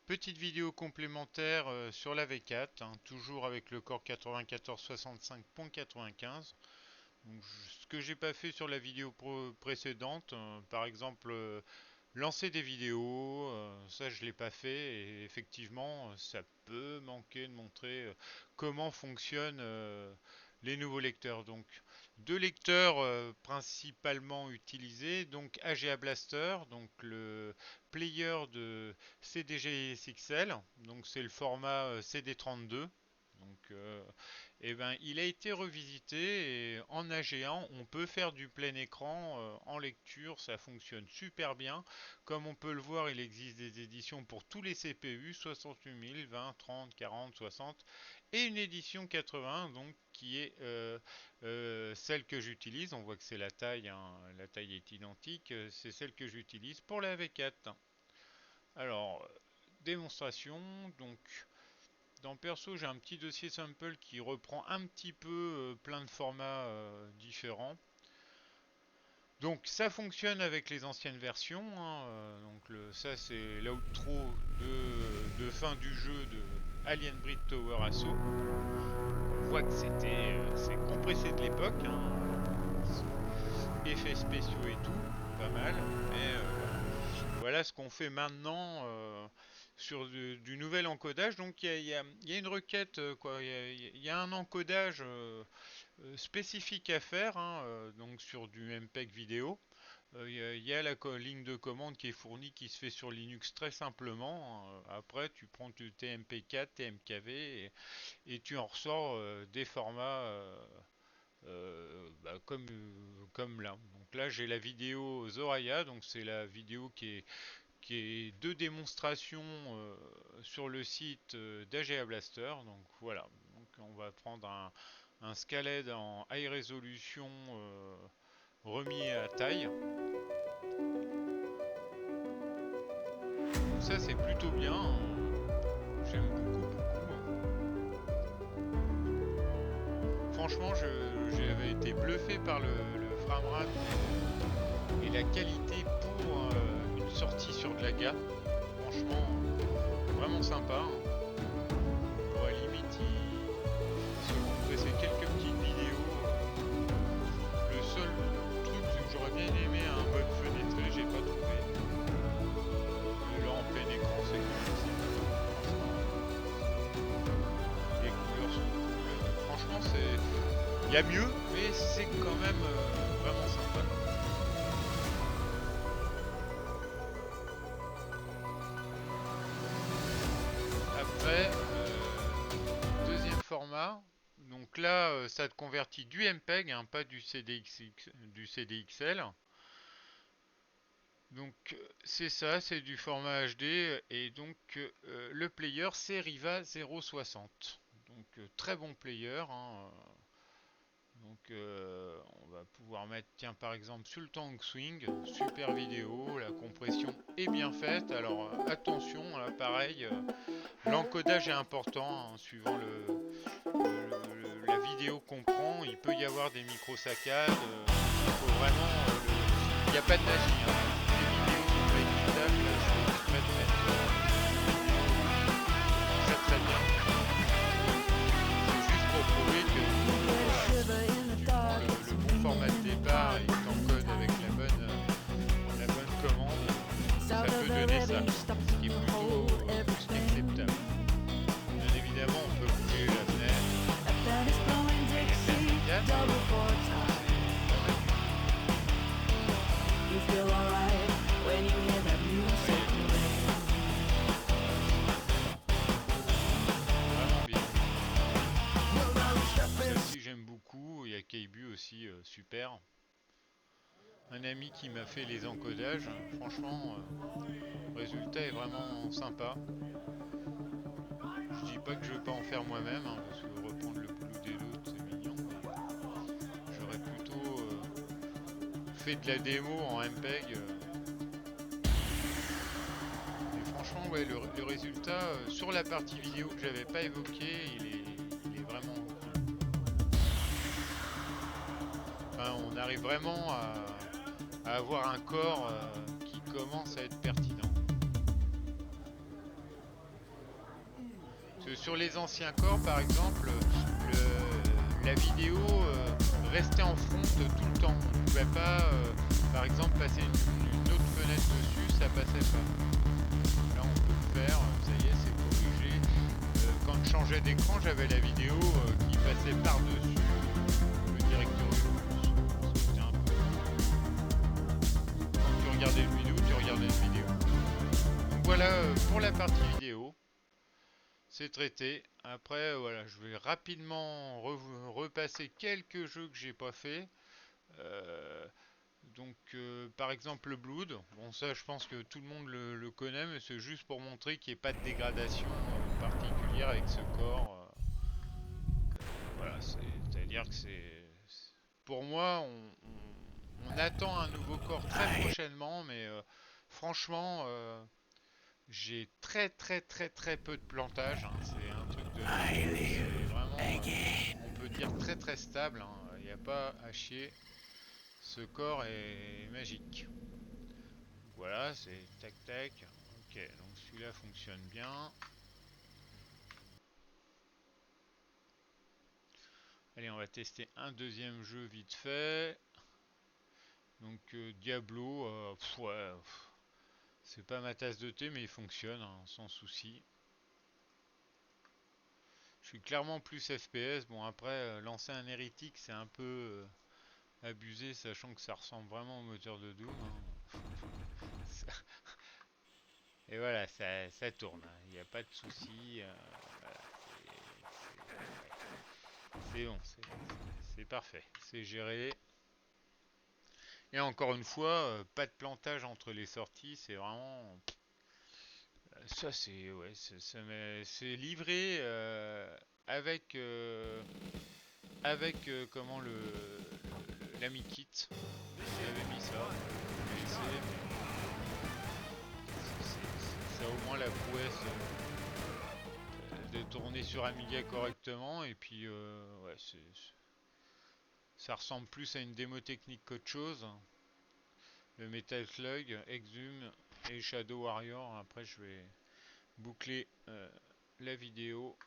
Petite vidéo complémentaire sur la V4, hein, toujours avec le Core 9465.95. Ce que j'ai pas fait sur la vidéo précédente, par exemple lancer des vidéos, ça je l'ai pas fait et effectivement ça peut manquer de montrer comment fonctionnent les nouveaux lecteurs. Donc deux lecteurs principalement utilisés, donc AGA Blaster, donc le player de CDG-SXL, donc c'est le format CD32. Donc, il a été revisité et en AG1, on peut faire du plein écran en lecture, ça fonctionne super bien. Comme on peut le voir, il existe des éditions pour tous les CPU, 68 000, 20, 30, 40, 60, et une édition 80, donc qui est celle que j'utilise. On voit que c'est la taille, hein, la taille est identique, c'est celle que j'utilise pour la V4. Alors, démonstration, donc dans Perso, j'ai un petit dossier sample qui reprend un petit peu plein de formats différents. Donc ça fonctionne avec les anciennes versions, hein, ça c'est l'outro de fin du jeu de Alien Breed Tower Assault. On voit que c'est compressé de l'époque, hein, effets spéciaux et tout, pas mal. Mais voilà ce qu'on fait maintenant sur du nouvel encodage. Donc il y a une requête, quoi. Il y a un encodage spécifique à faire, hein, donc sur du MPEG vidéo. Il y a la ligne de commande qui est fournie, qui se fait sur Linux très simplement. Après, tu prends du TMP4, TMKV et tu en ressors des formats comme là. Donc là, j'ai la vidéo Zoraya, donc c'est la vidéo qui est de démonstration sur le site d'AGA Blaster. Donc voilà, donc on va prendre un Scaled en high resolution remis à taille. Donc ça c'est plutôt bien, hein. J'aime beaucoup. Franchement, j'avais été bluffé par le framerate et la qualité pour une sortie sur de la GA. Franchement, vraiment sympa, hein. On pourrait limite se compresser quelques petites vidéos. Le seul truc, c'est que j'aurais bien aimé un mode fenêtré, j'ai pas trouvé. Là en plein écran, c'est quand même sympa. Les couleurs sont cool. Franchement, il y a mieux, mais c'est quand même vraiment sympa. Après, deuxième format. Donc là, ça te convertit du MPEG, hein, pas du CDXL. Donc c'est ça, c'est du format HD et donc le player c'est Riva 060. Donc très bon player, hein. Donc on va pouvoir mettre, tiens par exemple Sultan Swing, super vidéo, la compression est bien faite. Alors attention, là pareil, l'encodage est important, hein, suivant la vidéo qu'on prend, il peut y avoir des micro-saccades, il faut vraiment, il n'y a pas de magie, hein. Les vidéos sont pas équitables, là, je fais exprès de mettre très très bien. C'est juste pour prouver que tu prends le bon format de départ et que tu encodes avec la bonne commande, ça peut donner ça, ce qui est plutôt acceptable. Bien évidemment, on peut bouger la fenêtre. Vraiment bien. Celle-ci j'aime beaucoup. Il y a Keibu aussi, super. Un ami qui m'a fait les encodages. Franchement, le résultat est vraiment sympa. Je dis pas que je vais pas en faire moi-même, hein, parce que reprendre le boulot des autres c'est mignon. J'aurais plutôt fait de la démo en MPEG. Et franchement, ouais, le résultat sur la partie vidéo que j'avais pas évoqué, il est vraiment cool. Enfin, on arrive vraiment à avoir un corps qui commence à être pertinent. sur les anciens corps, par exemple, la vidéo restait en front tout le temps. On ne pouvait pas, par exemple, passer une autre fenêtre dessus, ça passait pas. Là, on peut le faire, ça y est, c'est corrigé. Quand je changeais d'écran, j'avais la vidéo qui passait par-dessus le directory. C'était un peu... Quand tu regardais une vidéo, tu regardais une vidéo. Donc voilà pour la partie vidéo. C'est traité. Après, voilà, je vais rapidement repasser quelques jeux que j'ai pas fait. Par exemple, le Blood. Bon, ça, je pense que tout le monde le connaît, mais c'est juste pour montrer qu'il n'y ait pas de dégradation particulière avec ce corps. Voilà, c'est-à-dire que pour moi, on attend un nouveau corps très prochainement, mais franchement, j'ai très peu de plantage, hein. C'est un truc de dingue. C'est vraiment, on peut dire très stable, hein. Il n'y a pas à chier. Ce corps est magique. Voilà, c'est tac tac. Ok, donc celui-là fonctionne bien. Allez, on va tester un deuxième jeu vite fait. Donc Diablo, ouais, c'est pas ma tasse de thé, mais il fonctionne, hein, sans souci. Je suis clairement plus FPS. Bon, après, lancer un hérétique, c'est un peu abusé, sachant que ça ressemble vraiment au moteur de Doom, hein. Et voilà, ça tourne, hein. Il n'y a pas de souci. Voilà, c'est bon, c'est parfait. C'est géré. Et encore une fois, pas de plantage entre les sorties. C'est vraiment... Ça, c'est... Ouais, c'est livré avec... comment l'ami kit. J'avais mis ça. J'ai essayé, mais ça a au moins la prouesse de tourner sur Amiga correctement. Et puis, ouais, ça ressemble plus à une démo technique qu'autre chose. Le Metal Slug, Exhume et Shadow Warrior. Après, je vais boucler la vidéo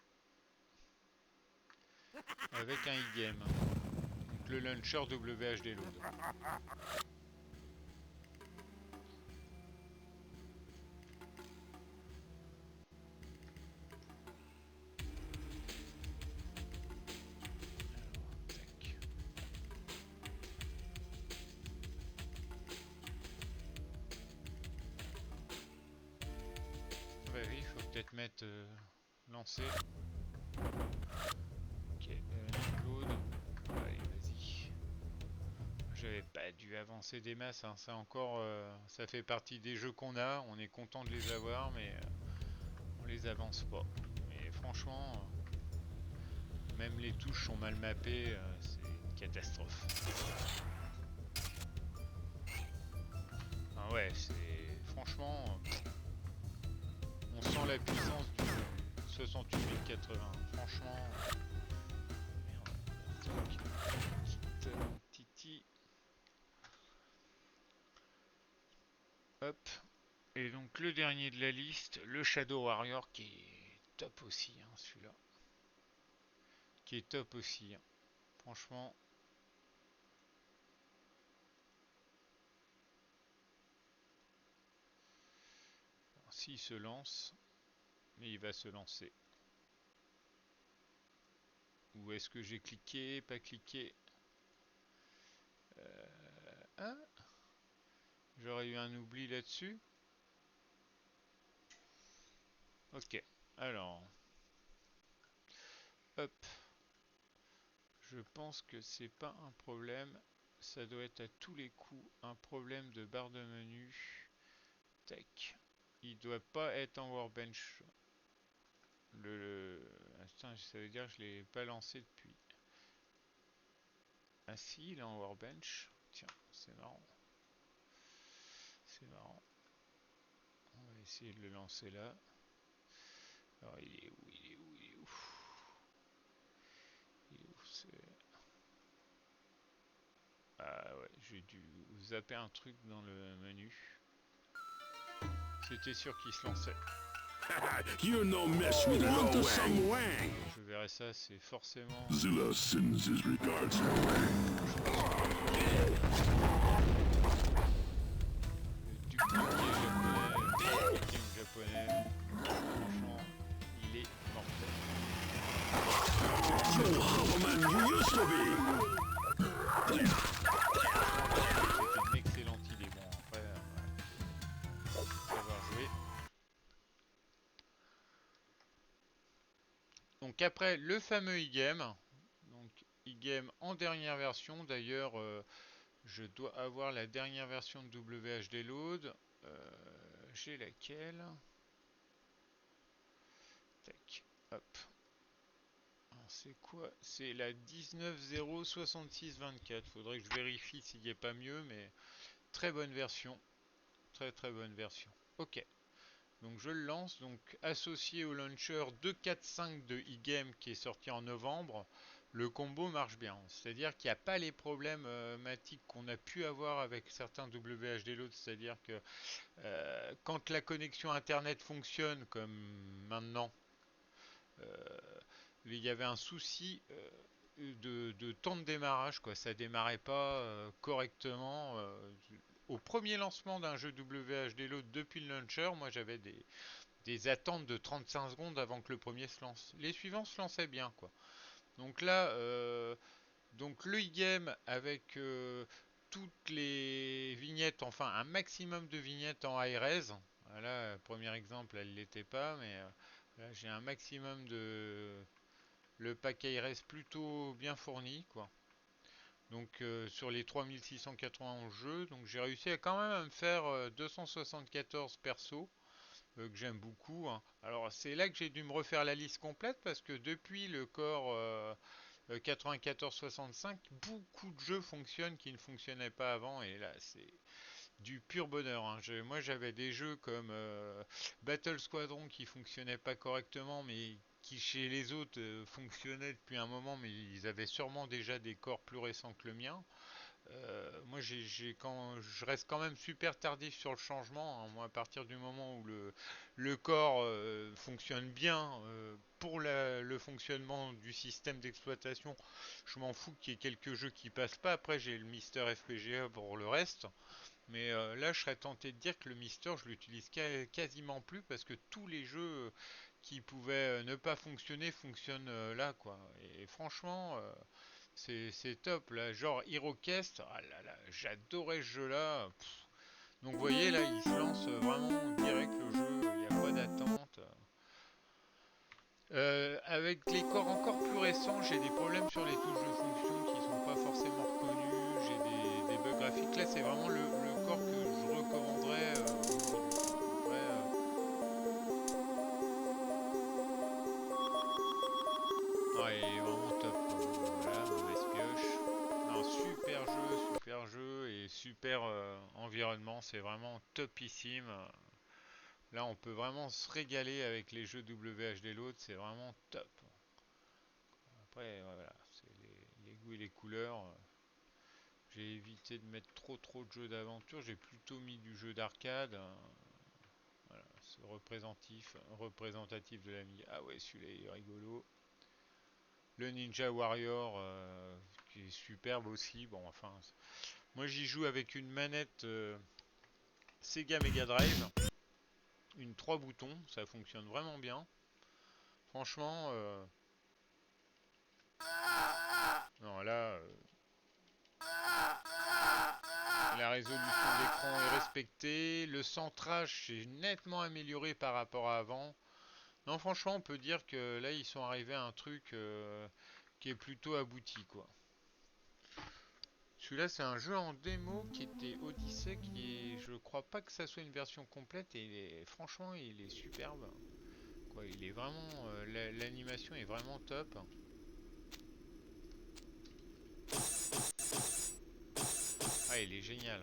avec un e-game. Donc le launcher WHD Load. Tac. Bah oui, il faut peut-être mettre lancer. Ok, load. Allez, vas-y. J'avais pas dû avancer des masses, hein. Ça encore, ça fait partie des jeux qu'on a. On est content de les avoir, mais on les avance pas. Mais franchement, même les touches sont mal mappées, c'est une catastrophe. Ah ouais, c'est franchement, on sent la puissance du 68080. Franchement, merde. Titi. Hop. Et donc le dernier de la liste, le Shadow Warrior qui est top aussi, hein, celui-là. Qui est top aussi, hein. Franchement. S'il se lance, mais il va se lancer. Ou est-ce que j'ai cliqué, pas cliqué? Hein? J'aurais eu un oubli là-dessus. Ok, alors, hop. Je pense que c'est pas un problème. Ça doit être à tous les coups un problème de barre de menu. Tac. Il doit pas être en workbench. Attends, ça veut dire que je l'ai pas lancé depuis. Ah si, il est en workbench. Tiens, c'est marrant. C'est marrant. On va essayer de le lancer là. Alors il est où? Il est où? Il est où? Il est où? Ah ouais, j'ai dû zapper un truc dans le menu. C'était sûr qu'il se lançait. You're no mess with Lil Wang. Je verrai ça, c'est forcément... Zilla sends his regards to Wang. Le dupliqué japonais, franchement, il est mortel. So Hoverman you used to be. C'était une excellente idée. Bon, après, savoir jouer. Donc après, le fameux e-game. Donc e-game en dernière version. D'ailleurs, je dois avoir la dernière version de WHD Load. J'ai laquelle? Tac, hop. C'est quoi? C'est la 19.06624. Faudrait que je vérifie s'il n'y a pas mieux, mais très bonne version. Très très bonne version. Ok. Donc je le lance. Donc associé au launcher 2.4.5 de e-game qui est sorti en novembre, le combo marche bien. C'est-à-dire qu'il n'y a pas les problématiques qu'on a pu avoir avec certains WHD Load. C'est-à-dire que quand la connexion internet fonctionne comme maintenant, il y avait un souci de temps de démarrage, quoi. Ça démarrait pas correctement. Au premier lancement d'un jeu WHD Load depuis le launcher, moi j'avais des attentes de 35 secondes avant que le premier se lance. Les suivants se lançaient bien, quoi. Donc là, donc le e-game avec toutes les vignettes, enfin un maximum de vignettes en high-res. Là, premier exemple, elle l'était pas, mais là j'ai un maximum de... Le paquet reste plutôt bien fourni, quoi. Donc sur les 3691 jeux, donc j'ai réussi à quand même à me faire 274 persos que j'aime beaucoup, hein. Alors c'est là que j'ai dû me refaire la liste complète parce que depuis le Core 94-65, beaucoup de jeux fonctionnent qui ne fonctionnaient pas avant et là c'est du pur bonheur, hein. Moi j'avais des jeux comme Battle Squadron qui fonctionnaient pas correctement mais qui chez les autres fonctionnaient depuis un moment mais ils avaient sûrement déjà des corps plus récents que le mien. Moi, je reste quand même super tardif sur le changement, hein. Moi, à partir du moment où le corps fonctionne bien pour le fonctionnement du système d'exploitation, je m'en fous qu'il y ait quelques jeux qui passent pas. Après, j'ai le Mister FPGA pour le reste. Mais là, je serais tenté de dire que le Mister, je l'utilise quasiment plus parce que tous les jeux qui pouvaient ne pas fonctionner fonctionnent là, quoi. Et franchement, c'est top là, genre HeroQuest, ah là là, j'adorais ce jeu-là. Donc vous voyez là, il se lance vraiment direct le jeu, il n'y a pas d'attente. Avec les corps encore plus récents, j'ai des problèmes sur les touches de fonction qui sont pas forcément reconnues, j'ai des bugs graphiques. Là, c'est vraiment le corps que je recommanderais aujourd'hui, quoi. Après, non, il est vraiment top, quoi. Bon, voilà, mauvaise pioche. Non, super jeu et super environnement, c'est vraiment topissime. Là, on peut vraiment se régaler avec les jeux WHD Load, c'est vraiment top. Après, voilà, c'est les goûts et les couleurs. J'ai évité de mettre trop de jeux d'aventure, j'ai plutôt mis du jeu d'arcade. Voilà, c'est représentatif de l'ami. Ah ouais, celui-là il est rigolo. Le Ninja Warrior, qui est superbe aussi. Bon, enfin, moi j'y joue avec une manette Sega Mega Drive, une 3 boutons, ça fonctionne vraiment bien. Franchement, non là, la résolution d'écran est respectée, le centrage est nettement amélioré par rapport à avant. Non, franchement, on peut dire que là ils sont arrivés à un truc qui est plutôt abouti, quoi. Celui-là, c'est un jeu en démo qui était Odyssey, qui est, je crois pas que ça soit une version complète et franchement, il est superbe. Quoi, il est vraiment, l'animation est vraiment top. Ah, il est génial.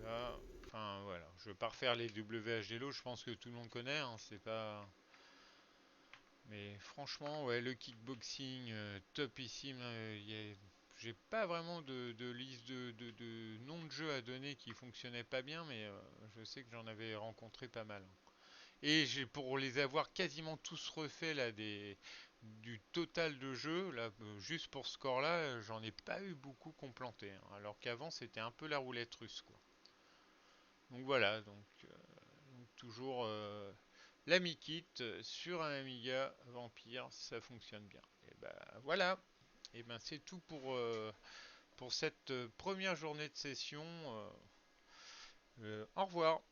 Là, enfin voilà, je vais pas refaire les WHDLO, je pense que tout le monde connaît, hein, c'est pas. Mais franchement, ouais, le kickboxing, topissime. j'ai pas vraiment de liste de noms de jeux à donner qui fonctionnaient pas bien, mais je sais que j'en avais rencontré pas mal. Et j'ai pour les avoir quasiment tous refaits là du total de jeux là juste pour ce score-là, j'en ai pas eu beaucoup qui ont planté, hein, alors qu'avant c'était un peu la roulette russe quoi. Donc voilà, donc toujours l'Ami Kit sur un Amiga Vampire, ça fonctionne bien. Et ben voilà. Et ben c'est tout pour cette première journée de session. Au revoir.